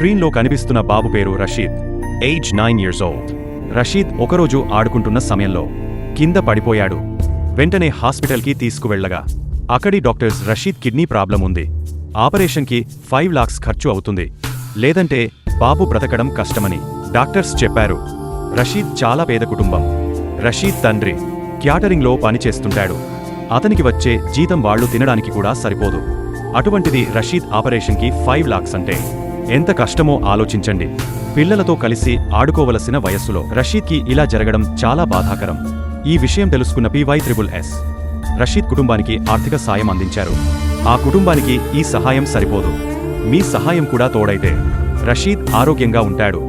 స్క్రీన్లో కనిపిస్తున్న బాబు పేరు Rashid. Age 9 years old. Rashid ఒకరోజు ఆడుకుంటున్న సమయంలో కింద పడిపోయాడు. వెంటనే హాస్పిటల్కి తీసుకువెళ్లగా అక్కడి డాక్టర్స్ రషీద్ కిడ్నీ ప్రాబ్లం ఉంది, ఆపరేషన్కి 5 lakhs ఖర్చు అవుతుంది, లేదంటే బాబు బ్రతకడం కష్టమని డాక్టర్స్ చెప్పారు. రషీద్ చాలా పేద కుటుంబం. రషీద్ తండ్రి క్యాటరింగ్లో పనిచేస్తుంటాడు. అతనికి వచ్చే జీతం వాళ్లు తినడానికి కూడా సరిపోదు. అటువంటిది రషీద్ ఆపరేషన్కి 5 lakhs అంటే ఎంత కష్టమో ఆలోచించండి. పిల్లలతో కలిసి ఆడుకోవలసిన వయస్సులో రషీద్కి ఇలా జరగడం చాలా బాధాకరం. ఈ విషయం తెలుసుకున్న PYSSS రషీద్ కుటుంబానికి ఆర్థిక సాయం అందించారు. ఆ కుటుంబానికి ఈ సహాయం సరిపోదు. మీ సహాయం కూడా తోడైతే రషీద్ ఆరోగ్యంగా ఉంటాడు.